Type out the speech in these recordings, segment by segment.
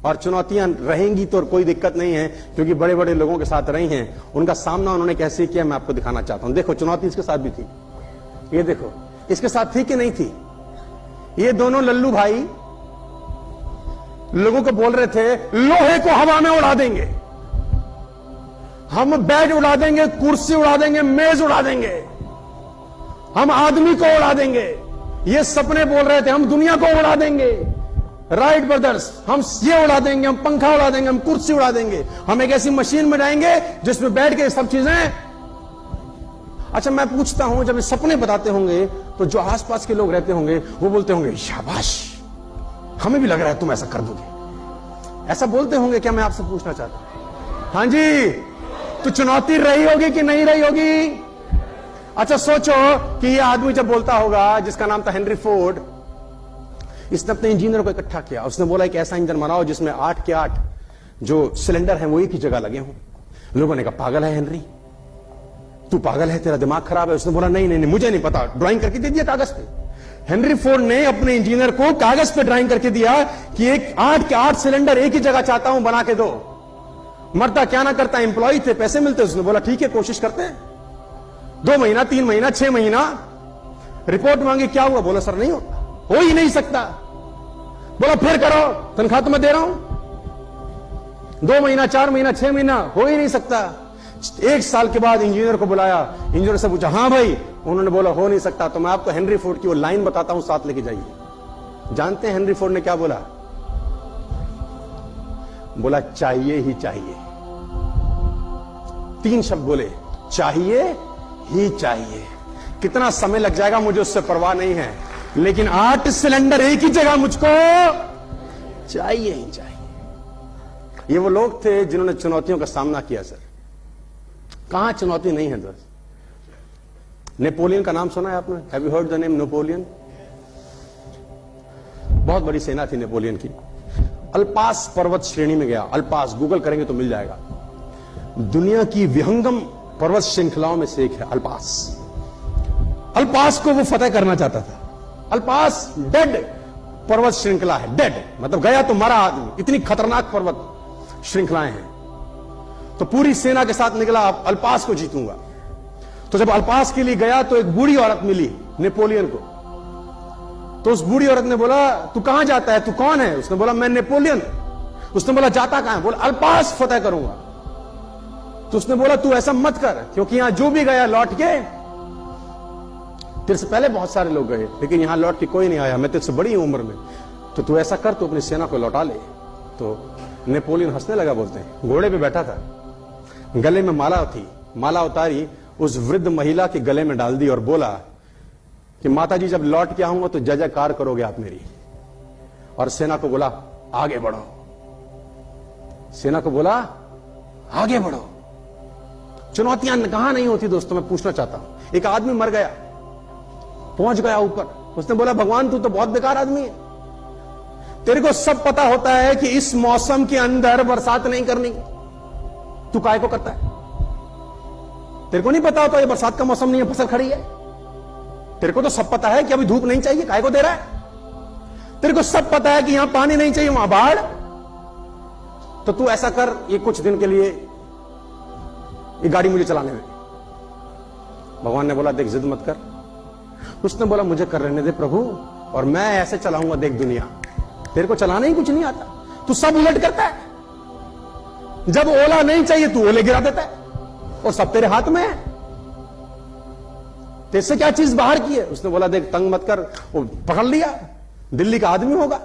और चुनौतियां रहेंगी तो कोई दिक्कत नहीं है, क्योंकि बड़े बड़े लोगों के साथ रही हैं, उनका सामना उन्होंने कैसे किया मैं आपको दिखाना चाहता हूं। देखो चुनौती इसके साथ भी थी, ये देखो इसके साथ थी कि नहीं थी। ये दोनों लल्लू भाई लोगों को बोल रहे थे लोहे को हवा में उड़ा देंगे, हम बेड उड़ा देंगे, कुर्सी उड़ा देंगे, मेज उड़ा देंगे, हम आदमी को उड़ा देंगे। ये सपने बोल रहे थे हम दुनिया को उड़ा देंगे। राइट ब्रदर्स, हम ये उड़ा देंगे, हम पंखा उड़ा देंगे, हम कुर्सी उड़ा देंगे, हम एक ऐसी मशीन में जाएंगे जिसमें बैठ के सब चीजें। अच्छा मैं पूछता हूं, जब ये सपने बताते होंगे तो जो आसपास के लोग रहते होंगे वो बोलते होंगे शाबाश, हमें भी लग रहा है तुम ऐसा कर दोगे, ऐसा बोलते होंगे क्या? मैं आपसे पूछना चाहता हूं। हाँ जी, तो चुनौती रही होगी कि नहीं रही होगी? अच्छा सोचो कि ये आदमी जब बोलता होगा, जिसका नाम था हेनरी फोर्ड, इसने अपने इंजीनियर को इकट्ठा किया, उसने बोला एक ऐसा इंजन बनाओ जिसमें 8 के 8 जो सिलेंडर हैं वो एक ही जगह लगे हों। लोगों ने कहा पागल है हेनरी, तू पागल है, तेरा दिमाग खराब है। उसने बोला नहीं नहीं नहीं, मुझे नहीं पता, ड्राइंग करके दे दिया कागज पे। हेनरी फोर्ड ने अपने इंजीनियर को कागज पे ड्राइंग करके दिया कि एक 8 के 8 सिलेंडर एक ही जगह चाहता हूं, बना के दो। मरता क्या ना करता, एम्प्लॉय थे, पैसे मिलते। उसने बोला ठीक है कोशिश करते हैं। 2 महीना 3 महीना 6 महीना, रिपोर्ट मांगी, क्या हुआ? बोला सर नहीं होता, हो ही नहीं सकता। बोला फिर करो, तनख्वाह तो मैं दे रहा हूं। 2 महीना 4 महीना 6 महीना, हो ही नहीं सकता। 1 साल के बाद इंजीनियर को बुलाया, इंजीनियर से पूछा हाँ भाई, उन्होंने बोला हो नहीं सकता। तो मैं आपको हेनरी फोर्ड की वो लाइन बताता हूं, साथ लेके जाइए। जानते हैं हेनरी फोर्ड ने क्या बोला? बोला चाहिए ही चाहिए। 3 शब्द बोले, चाहिए ही चाहिए। कितना समय लग जाएगा मुझे उससे परवाह नहीं है, लेकिन 8 सिलेंडर एक ही जगह मुझको चाहिए ही चाहिए। ये वो लोग थे जिन्होंने चुनौतियों का सामना किया। सर कहां चुनौती नहीं है दोस्त? नेपोलियन का नाम सुना है आपने? Have you heard the name Napoleon? बहुत बड़ी सेना थी नेपोलियन की। अल्पास पर्वत श्रेणी में गया। अल्पास गूगल करेंगे तो मिल जाएगा। दुनिया की विहंगम पर्वत श्रृंखलाओं में से एक है अल्पास। अल्पास को वो फतेह करना चाहता था। अल्पास डेड पर्वत श्रृंखला है, डेड मतलब गया तो मरा आदमी। इतनी खतरनाक पर्वत श्रृंखलाएं हैं। तो पूरी सेना के साथ निकला, अल्पास को जीतूंगा। तो जब अल्पास के लिए गया तो एक बूढ़ी औरत मिली नेपोलियन को। तो उस बूढ़ी औरत ने बोला तू कहां जाता है, तू कौन है? उसने बोला मैं नेपोलियन। उसने बोला जाता कहां है? बोला अल्पास फतेह करूंगा। तो उसने बोला तू ऐसा मत कर, क्योंकि यहां जो भी गया लौट के, तेरे से पहले बहुत सारे लोग गए लेकिन यहां लौट के कोई नहीं आया, मैं तेरे से बड़ी उम्र में, तो तू ऐसा कर, तू अपनी सेना को लौटा ले। तो नेपोलियन हंसने लगा, बोलते हैं घोड़े पे बैठा था, गले में माला थी, माला उतारी, उस वृद्ध महिला के गले में डाल दी और बोला कि माताजी जब लौट के आऊंगा तो जय जयकार करोगे आप मेरी। और सेना को बोला आगे बढ़ो, सेना को बोला आगे बढ़ो। चुनौतियां कहां नहीं होती दोस्तों, मैं पूछना चाहता हूं। एक आदमी मर गया, पहुंच गया ऊपर, उसने बोला भगवान तू तो बहुत बेकार आदमी है, तेरे को सब पता होता है कि इस मौसम के अंदर बरसात नहीं करनी, तू काहे को करता है? तेरे को नहीं पता होता ये बरसात का मौसम नहीं है, फसल खड़ी है। तेरे को तो सब पता है कि अभी धूप नहीं चाहिए, काहे को दे रहा है? तेरे को सब पता है कि यहां पानी नहीं चाहिए, वहां बाढ़। तो तू ऐसा कर, ये कुछ दिन के लिए ये गाड़ी मुझे चलाने में। भगवान ने बोला देख जिद मत कर। उसने बोला मुझे कर रहने दे प्रभु, और मैं ऐसे चलाऊंगा देख दुनिया। तेरे को चलाना ही कुछ नहीं आता, तू सब उलट करता है। जब ओला नहीं चाहिए तू ओले गिरा देता है, और सब तेरे हाथ में है। तेरे से क्या चीज बाहर की है? उसने बोला देख तंग मत कर, वो पकड़ लिया, दिल्ली का आदमी होगा।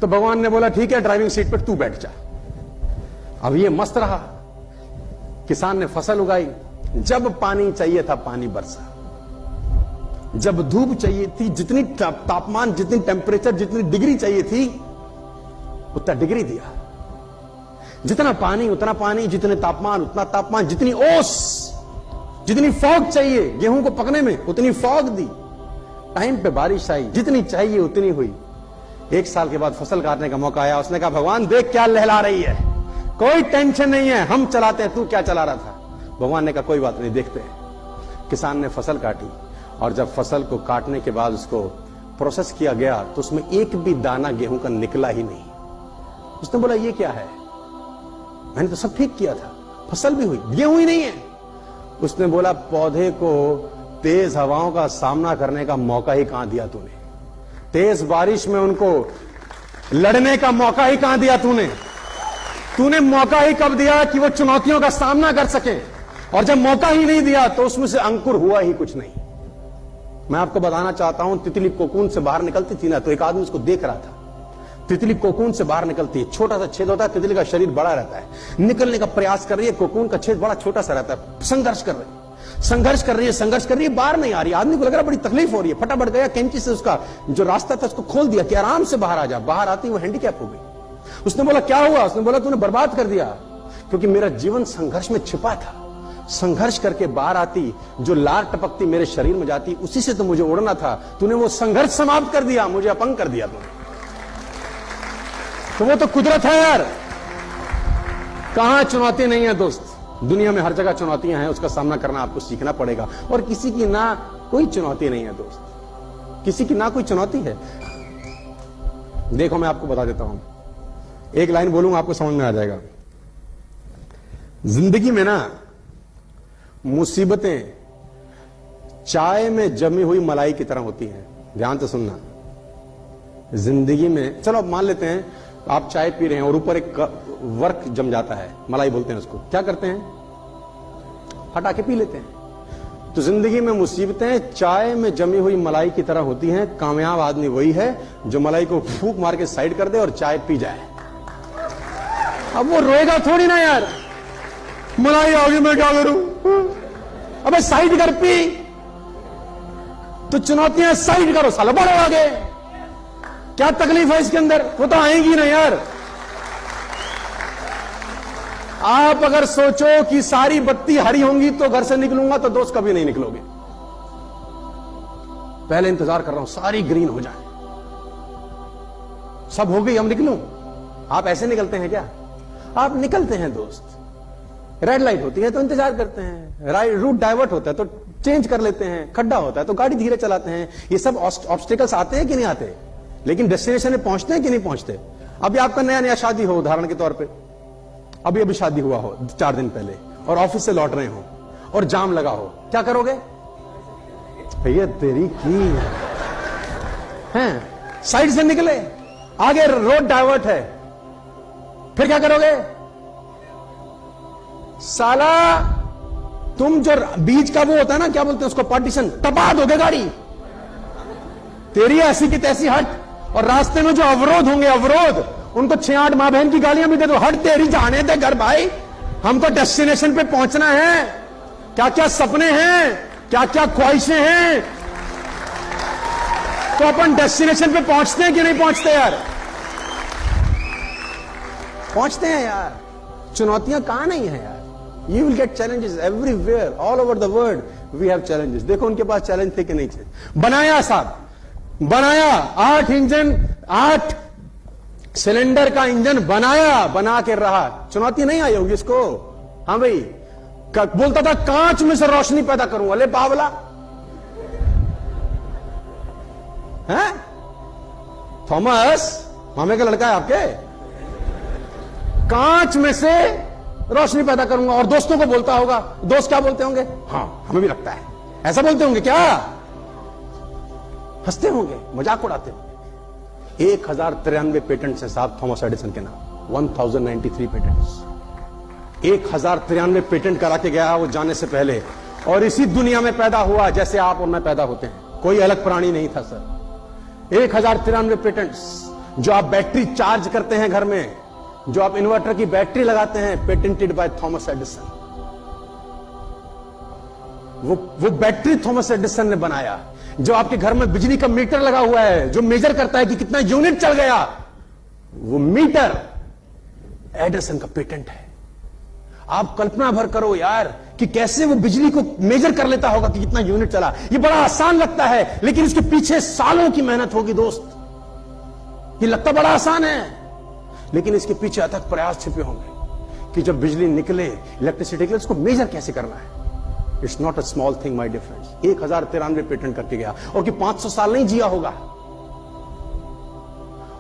तो भगवान ने बोला ठीक है ड्राइविंग सीट पर तू बैठ जा। अब ये मस्त रहा, किसान ने फसल उगाई, जब पानी चाहिए था पानी बरसा, जब धूप चाहिए थी, जितनी तापमान, जितनी टेम्परेचर, जितनी डिग्री चाहिए थी उतना डिग्री दिया, जितना पानी उतना पानी, जितने तापमान उतना तापमान, जितनी ओस, जितनी फॉग चाहिए गेहूं को पकने में उतनी फॉग दी, टाइम पे बारिश आई, जितनी चाहिए उतनी हुई। 1 साल के बाद फसल काटने का मौका आया, उसने कहा भगवान देख क्या लहला रही है, कोई टेंशन नहीं है, हम चलाते हैं, तू क्या चला रहा था? भगवान ने कहा कोई बात नहीं देखते हैं। किसान ने फसल काटी, और जब फसल को काटने के बाद उसको प्रोसेस किया गया तो उसमें एक भी दाना गेहूं का निकला ही नहीं। उसने बोला ये क्या है? मैंने तो सब ठीक किया था, फसल भी हुई, गेहूं ही नहीं है। उसने बोला पौधे को तेज हवाओं का सामना करने का मौका ही कहां दिया तूने? तेज बारिश में उनको लड़ने का मौका ही कहां दिया तूने मौका ही कब दिया कि वो चुनौतियों का सामना कर सके? और जब मौका ही नहीं दिया तो उसमें से अंकुर हुआ ही कुछ नहीं। मैं आपको बताना चाहता हूं, तितली कोकून से बाहर निकलती थी ना, तो एक आदमी उसको देख रहा था। तितली कोकून से बाहर निकलती है, छोटा सा छेद होता है, तितली का शरीर बड़ा रहता है, निकलने का प्रयास कर रही है, कोकून का छेद बड़ा छोटा सा रहता है, संघर्ष कर रही है, बाहर नहीं आ रही। आदमी को लग रहा है बड़ी तकलीफ हो रही है, फटाफट गया कैंची से उसका जो रास्ता था उसको खोल दिया कि आराम से बाहर आ जा। बाहर आती वो हैंडीकैप हो गई। उसने बोला क्या हुआ? उसने बोला तूने बर्बाद कर दिया, क्योंकि मेरा जीवन संघर्ष में छिपा था। संघर्ष करके बाहर आती, जो लार टपकती मेरे शरीर में जाती, उसी से तो मुझे उड़ना था। तूने वो संघर्ष समाप्त कर दिया, मुझे अपंग कर दिया तूने। तो वो तो कुदरत है यार। कहां चुनौती नहीं है दोस्त? दुनिया में हर जगह चुनौतियां हैं, उसका सामना करना आपको सीखना पड़ेगा। और किसी की ना कोई चुनौती नहीं है दोस्त, किसी की ना कोई चुनौती है। देखो मैं आपको बता देता हूं, एक लाइन बोलूंगा आपको समझ में आ जाएगा। जिंदगी में ना मुसीबतें चाय में जमी हुई मलाई की तरह होती हैं। ध्यान से सुनना। जिंदगी में चलो मान लेते हैं आप चाय पी रहे हैं और ऊपर एक वर्क जम जाता है, मलाई बोलते हैं उसको। क्या करते हैं? हटा के पी लेते हैं। तो जिंदगी में मुसीबतें चाय में जमी हुई मलाई की तरह होती हैं। कामयाब आदमी वही है जो मलाई को फूंक मार के साइड कर दे और चाय पी जाए। अब वो रोएगा थोड़ी ना यार, मलाई आ गई मैं क्या करूं, अबे साइड कर, पी। तो चुनौतियां साइड करो साला, बढ़ो आगे। क्या तकलीफ है इसके अंदर? वो तो आएंगी ना यार। आप अगर सोचो कि सारी बत्ती हरी होंगी तो घर से निकलूंगा, तो दोस्त कभी नहीं निकलोगे। पहले इंतजार कर रहा हूं सारी ग्रीन हो जाए, सब हो गई, हम निकलूं। आप ऐसे निकलते हैं क्या? आप निकलते हैं दोस्त। रेड लाइट होती है तो इंतजार करते हैं, रूट डाइवर्ट होता है तो चेंज कर लेते हैं, खड्डा होता है तो गाड़ी धीरे चलाते हैं। ये सब ऑब्स्टिकल्स आते हैं कि नहीं आते? लेकिन डेस्टिनेशन में पहुंचते हैं कि नहीं पहुंचते? अभी आपका नया नया शादी हो, उदाहरण के तौर पे अभी शादी हुआ हो 4 दिन पहले, और ऑफिस से लौट रहे हो और जाम लगा हो, क्या करोगे? भैया तेरी की हैं, साइड से निकले, आगे रोड डाइवर्ट है, फिर क्या करोगे? साला तुम जो बीच का वो होता है ना, क्या बोलते हैं उसको, पार्टीशन, टपा दोगे गाड़ी। तेरी ऐसी की तैसी हट। और रास्ते में जो अवरोध होंगे, अवरोध, उनको 6-8 मां बहन की गालियां भी दे दो, हट तेरी, जाने दे घर भाई, हमको डेस्टिनेशन पे पहुंचना है। क्या क्या सपने हैं, क्या क्या ख्वाहिशें हैं, तो अपन डेस्टिनेशन पे पहुंचते हैं कि नहीं पहुंचते यार? पहुंचते हैं यार। चुनौतियां कहां नहीं है यार? You will get challenges everywhere, all over the world we have challenges. देखो उनके पास चैलेंज थे कि नहीं थे? बनाया साहब, बनाया 8 इंजन, 8 सिलेंडर का इंजन बनाया, बना के रहा। चुनौती नहीं आई होगी इसको? हाँ भाई, बोलता था कांच में से रोशनी पैदा करूंगा। ले बावला है, थॉमस मामे का लड़का है आपके, कांच में से रोशनी पैदा करूंगा। और दोस्तों को बोलता होगा, दोस्त क्या बोलते होंगे? हाँ हमें भी लगता है, ऐसा बोलते होंगे क्या? हंसते होंगे, मजाक उड़ाते होंगे। 1093 पेटेंट्स हैं साहब थॉमस एडिसन के नाम, 1093 पेटेंट्स। 1093 पेटेंट करा के गया वो जाने से पहले, और इसी दुनिया में पैदा हुआ जैसे आप और मैं पैदा होते हैं, कोई अलग प्राणी नहीं था सर। 1093 पेटेंट्स। जो आप बैटरी चार्ज करते हैं घर में, जो आप इन्वर्टर की बैटरी लगाते हैं, पेटेंटेड बाय थॉमस एडिसन। वो बैटरी थॉमस एडिसन ने बनाया। जो आपके घर में बिजली का मीटर लगा हुआ है, जो मेजर करता है कि कितना यूनिट चल गया, वो मीटर एडिसन का पेटेंट है। आप कल्पना भर करो यार कि कैसे वो बिजली को मेजर कर लेता होगा कि कितना यूनिट चला। ये बड़ा आसान लगता है, लेकिन इसके पीछे सालों की मेहनत होगी दोस्त। ये लगता बड़ा आसान है, लेकिन इसके पीछे अथक प्रयास छिपे होंगे कि जब बिजली निकले, इलेक्ट्रिसिटी निकले, उसको मेजर कैसे करना है। It's not a small thing my dear friends. 1093 patent करके गया, और कि 500 साल नहीं जिया होगा,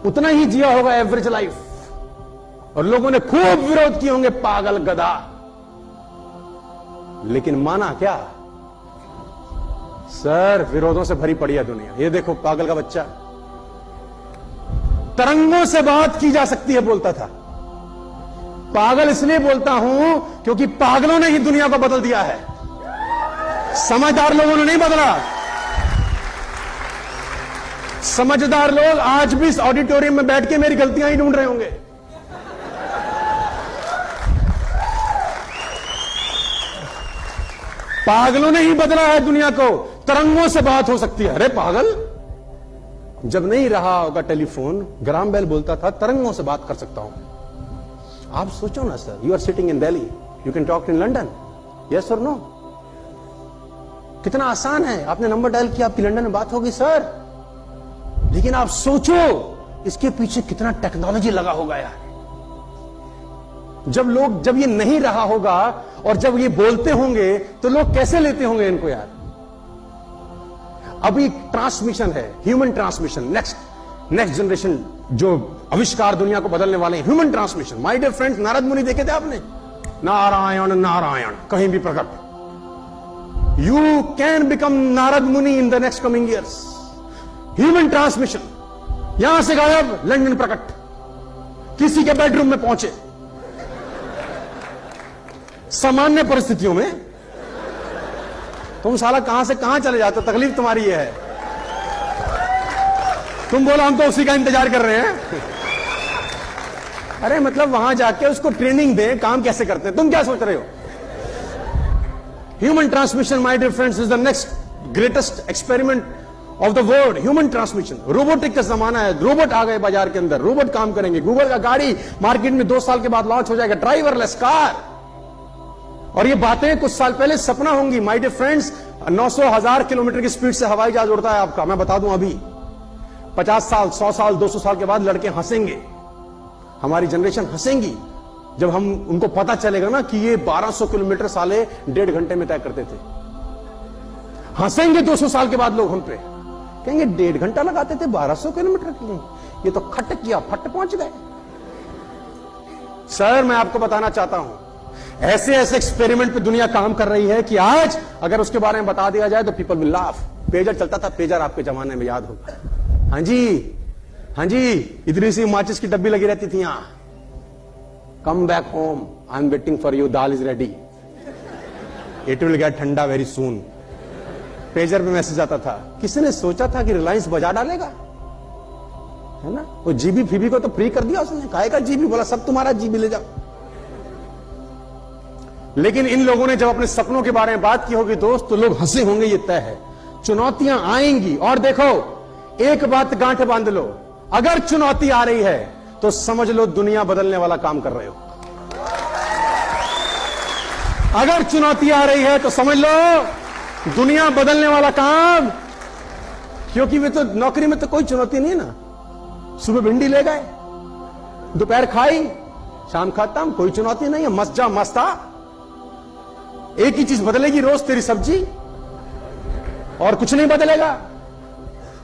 उतना ही जिया होगा एवरेज लाइफ, और लोगों ने खूब विरोध किए होंगे, पागल गधा। लेकिन माना क्या? सर, विरोधों से भरी पड़ी है दुनिया। ये देखो पागल का बच्चा, तरंगों से बात की जा सकती है बोलता था। पागल इसलिए बोलता हूं क्योंकि पागलों ने ही दुनिया को बदल दिया है, समझदार लोगों ने नहीं बदला। समझदार लोग आज भी इस ऑडिटोरियम में बैठ के मेरी गलतियां ही ढूंढ रहे होंगे। पागलों ने ही बदला है दुनिया को। तरंगों से बात हो सकती है। अरे पागल, जब नहीं रहा होगा टेलीफोन, ग्राम बेल बोलता था तरंगों से बात कर सकता हूं। आप सोचो ना sir, you are sitting in Delhi, you can talk in London, yes और नो। कितना आसान है, आपने नंबर डायल किया, आपकी लंदन में बात होगी सर। लेकिन आप सोचो इसके पीछे कितना टेक्नोलॉजी लगा होगा यार। जब ये नहीं रहा होगा और जब ये बोलते होंगे तो लोग कैसे लेते होंगे इनको यार। अभी ट्रांसमिशन है, ह्यूमन ट्रांसमिशन, नेक्स्ट जनरेशन जो आविष्कार दुनिया को बदलने वाले हैं, human transmission. My dear friends, Narad Muni देखे थे आपने? नारायण नारायण कहीं भी प्रकट। यू कैन बिकम नारद मुनि in the next coming years. Human transmission, यहां से गायब, लंदन प्रकट, किसी के बेडरूम में पहुंचे। सामान्य परिस्थितियों में तुम साला कहां से कहां चले जाते हो, तकलीफ तुम्हारी ये है। तुम बोलो हम तो उसी का इंतजार कर रहे हैं। अरे मतलब वहां जाके उसको ट्रेनिंग दें, काम कैसे करते हैं। तुम क्या सोच रहे हो? Human transmission my dear friends is the next greatest experiment of the world. Human transmission, robotic का जमाना है। रोबोट आ गए बाजार के अंदर, रोबोट काम करेंगे। गूगल का गाड़ी मार्केट में 2 साल के बाद लॉन्च हो जाएगा, ड्राइवरलेस कार। और ये बातें कुछ साल पहले सपना होंगी। माय डियर फ्रेंड्स, 900,000 किलोमीटर की स्पीड से हवाई जहाज उड़ता है आपका। मैं बता दूं, अभी 50 साल, 100 साल, 200 साल के बाद लड़के हंसेंगे, हमारी जनरेशन हंसेंगी जब हम उनको पता चलेगा ना कि ये 1200 किलोमीटर साले 1.5 घंटे में तय करते थे। हंसेंगे 200 साल के बाद लोग हम पे, कहेंगे 1.5 घंटा लगाते थे 1200 किलोमीटर के लिए, ये तो खट किया फट पहुंच गए। सर, मैं आपको बताना चाहता हूं, ऐसे ऐसे एक्सपेरिमेंट पे दुनिया काम कर रही है कि आज अगर उसके बारे में बता दिया जाए तो पीपल विल लाफ। पेजर चलता था, पेजर आपके जमाने में याद होगा। हाँ जी, हाँ जी, इतनी सी माचिस की डब्बी लगी रहती थी यहां। Come back home, I am waiting for you, dal is ready, it will get ठंडा वेरी सून। पेजर पे मैसेज आता था। किसी ने सोचा था कि रिलायंस बजा डालेगा, है ना? वो जीबी फीबी को तो फ्री कर दिया उसने। काहे जीबी, बोला सब तुम्हारा जीबी ले जाओ। लेकिन इन लोगों ने जब अपने सपनों के बारे में बात की होगी दोस्त, तो लोग हंसे होंगे, ये तय है। चुनौतियां आएंगी, और देखो एक बात गांठ बांध लो, अगर चुनौती आ रही है तो समझ लो दुनिया बदलने वाला काम कर रहे हो। अगर चुनौती आ रही है तो समझ लो दुनिया बदलने वाला काम, क्योंकि वे तो नौकरी में तो कोई चुनौती नहीं है ना। सुबह भिंडी ले गए, दोपहर खाई, शाम खाता हूं, कोई चुनौती नहीं है। मस्त जा मस्ता। एक ही चीज बदलेगी रोज, तेरी सब्जी, और कुछ नहीं बदलेगा।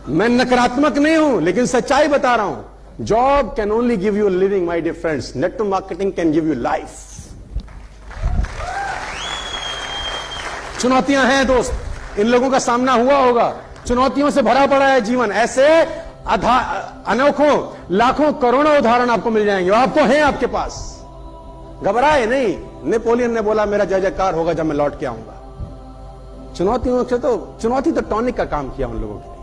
मैं नकारात्मक नहीं हूं, लेकिन सच्चाई बता रहा हूं। Job can only give you living my dear friends, network marketing can give you life. चुनौतियां हैं दोस्त, इन लोगों का सामना हुआ होगा। चुनौतियों से भरा पड़ा है जीवन। ऐसे अनोखों, लाखों, करोड़ों उदाहरण आपको मिल जाएंगे, आपको हैं आपके पास। घबराए नहीं। नेपोलियन ने बोला मेरा जय जयकार होगा जब मैं लौट के आऊंगा। चुनौतियों से तो, चुनौती तो टॉनिक का काम किया उन लोगों की।